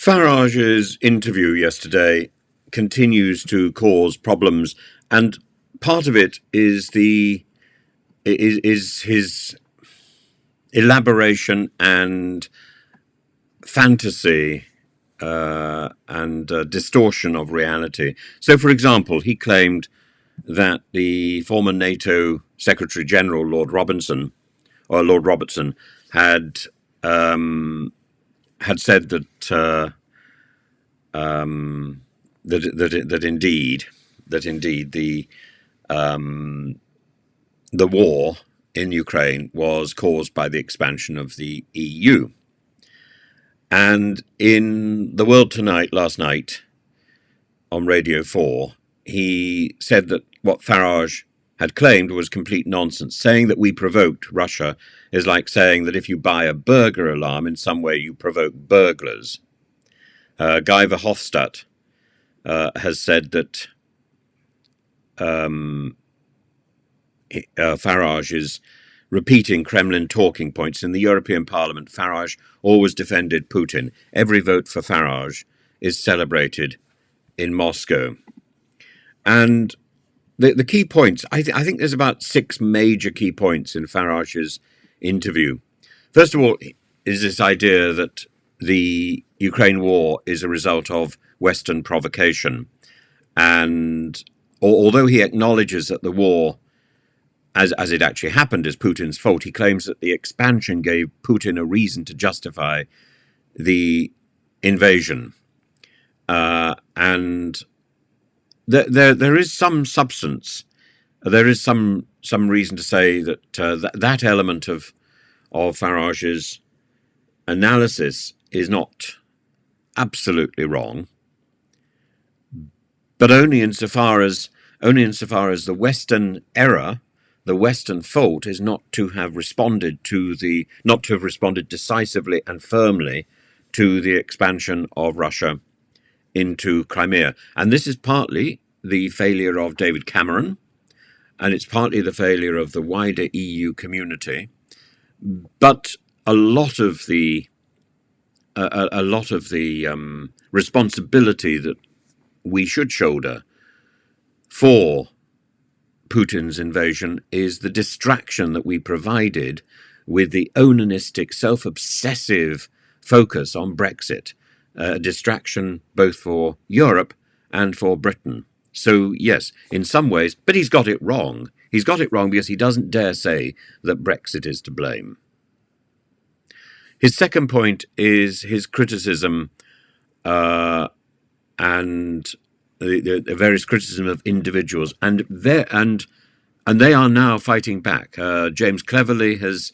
Farage's interview yesterday continues to cause problems, and part of it is his elaboration and fantasy and distortion of reality. So, for example, he claimed that the former NATO Secretary General Lord Robertson had said that indeed the war in Ukraine was caused by the expansion of the EU. And in The World Tonight last night on Radio 4, he said that what Farage had claimed was complete nonsense. Saying that we provoked Russia is like saying that if you buy a burglar alarm, in some way you provoke burglars. Guy Verhofstadt has said that Farage is repeating Kremlin talking points. In the European Parliament, Farage always defended Putin. Every vote for Farage is celebrated in Moscow. And the key points, I think there's about 6 major key points in Farage's interview. First of all, is this idea that the Ukraine war is a result of Western provocation. And although he acknowledges that the war, as it actually happened, is Putin's fault, he claims that the expansion gave Putin a reason to justify the invasion. And there is some substance. There is some reason to say that that element of Farage's analysis is not absolutely wrong, but only insofar as the Western error, the Western fault, is not to have responded decisively and firmly to the expansion of Russia into Crimea. And this is partly the failure of David Cameron, and it's partly the failure of the wider EU community. But a lot of the responsibility that we should shoulder for Putin's invasion is the distraction that we provided with the onanistic, self-obsessive focus on Brexit. A distraction both for Europe and for Britain. So, yes, in some ways, but he's got it wrong. He's got it wrong because he doesn't dare say that Brexit is to blame. His second point is his criticism and the various criticism of individuals, and they are now fighting back. James Cleverly has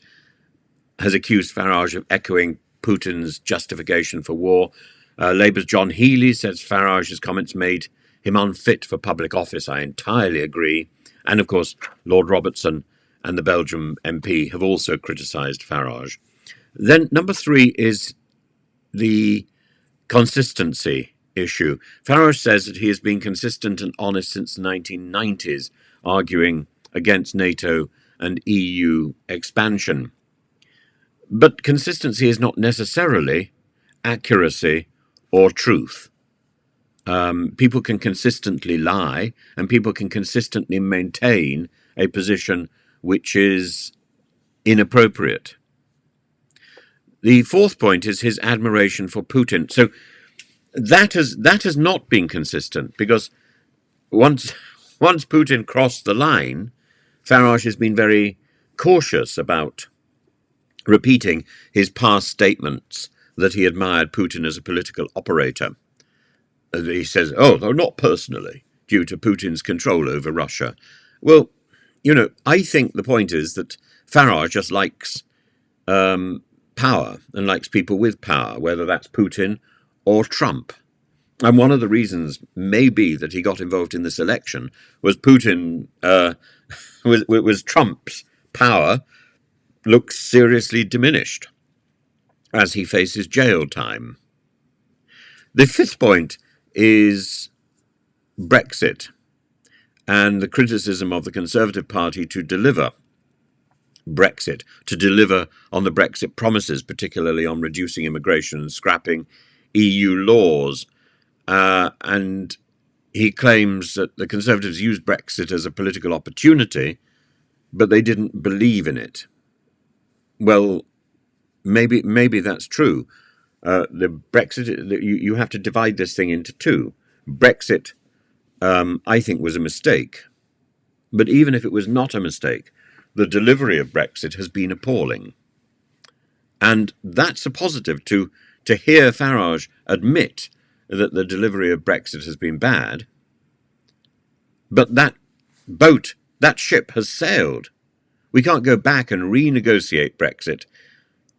accused Farage of echoing Putin's justification for war. Labour's John Healey says Farage's comments made him unfit for public office. I entirely agree. And of course, Lord Robertson and the Belgium MP have also criticised Farage. Then number 3 is the consistency issue. Farage says that he has been consistent and honest since the 1990s, arguing against NATO and EU expansion. But consistency is not necessarily accuracy or truth. People can consistently lie, and people can consistently maintain a position which is inappropriate. The fourth point is his admiration for Putin. So that has not been consistent, because once Putin crossed the line, Farage has been very cautious about repeating his past statements that he admired Putin as a political operator. He says, oh, no, not personally, due to Putin's control over Russia. Well, I think the point is that Farage just likes power and likes people with power, whether that's Putin or Trump. And one of the reasons may be that he got involved in this election was Putin, was Trump's power looks seriously diminished as he faces jail time. The fifth point is Brexit and the criticism of the Conservative Party to deliver Brexit, to deliver on the Brexit promises, particularly on reducing immigration and scrapping EU laws, and he claims that the Conservatives used Brexit as a political opportunity, but they didn't believe in it. Well, maybe that's true. The Brexit, you have to divide this thing into two. Brexit, I think, was a mistake. But even if it was not a mistake, the delivery of Brexit has been appalling. And that's a positive, to hear Farage admit that the delivery of Brexit has been bad. But that ship has sailed. We can't go back and renegotiate Brexit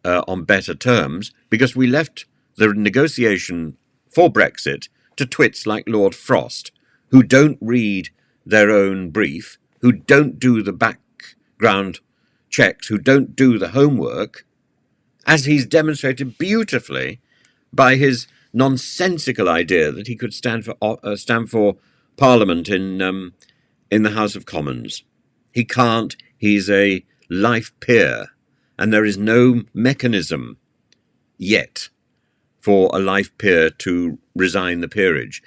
on better terms, because we left the negotiation for Brexit to twits like Lord Frost, who don't read their own brief, who don't do the background checks, who don't do the homework, as he's demonstrated beautifully by his nonsensical idea that he could stand for Parliament in the House of Commons. He can't. He's a life peer, and there is no mechanism yet for a life peer to resign the peerage.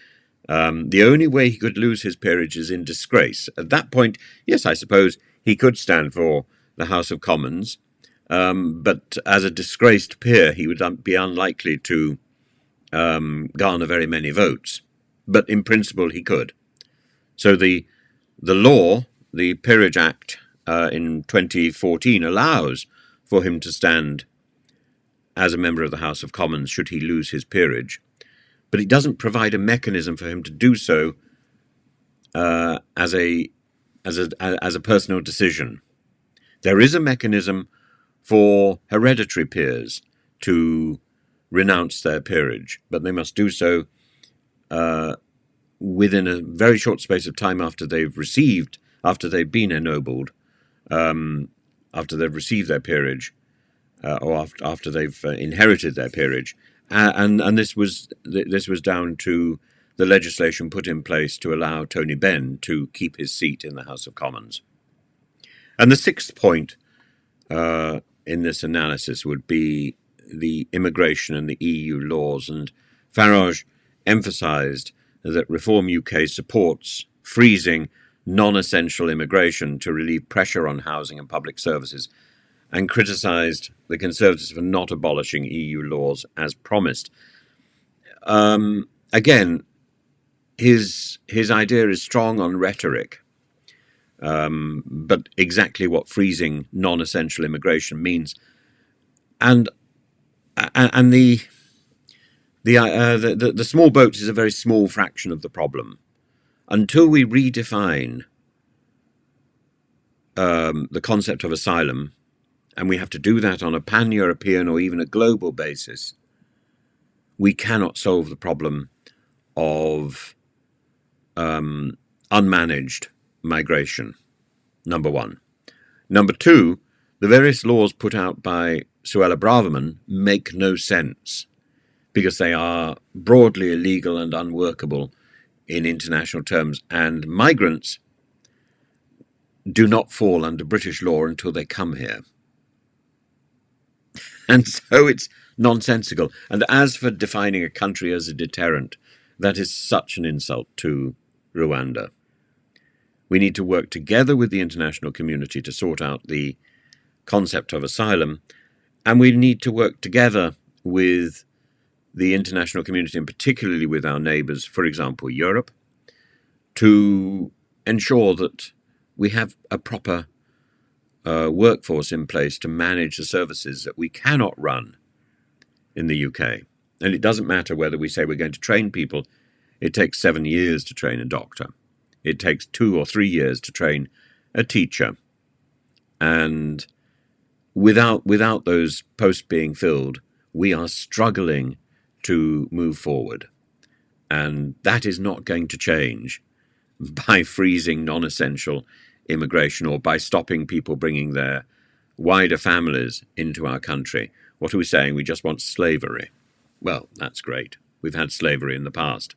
The only way he could lose his peerage is in disgrace. At that point, yes, I suppose he could stand for the House of Commons, but as a disgraced peer, he would be unlikely to garner very many votes. But in principle, he could. So the law, the Peerage Act in 2014, allows for him to stand as a member of the House of Commons should he lose his peerage, but it doesn't provide a mechanism for him to do so as a personal decision. There is a mechanism for hereditary peers to renounce their peerage, but they must do so within a very short space of time after they've been ennobled, after they've received their peerage, or after they've inherited their peerage, and this was down to the legislation put in place to allow Tony Benn to keep his seat in the House of Commons. And the sixth point in this analysis would be the immigration and the EU laws, and Farage emphasised that Reform UK supports freezing non-essential immigration to relieve pressure on housing and public services, and criticised the Conservatives for not abolishing EU laws as promised. Again, his idea is strong on rhetoric, but exactly what freezing non-essential immigration means, and the small boats is a very small fraction of the problem. Until we redefine the concept of asylum, and we have to do that on a pan-European or even a global basis, we cannot solve the problem of unmanaged migration, number one. Number two, the various laws put out by Suella Braverman make no sense because they are broadly illegal and unworkable in international terms, and migrants do not fall under British law until they come here. And so it's nonsensical. And as for defining a country as a deterrent, that is such an insult to Rwanda. We need to work together with the international community to sort out the concept of asylum, and we need to work together with the international community, and particularly with our neighbours, for example, Europe, to ensure that we have a proper workforce in place to manage the services that we cannot run in the UK. And it doesn't matter whether we say we're going to train people. It takes 7 years to train a doctor. It takes 2 or 3 years to train a teacher. And without those posts being filled, we are struggling to move forward. And that is not going to change by freezing non-essential immigration or by stopping people bringing their wider families into our country. What are we saying? We just want slavery. Well, that's great. We've had slavery in the past.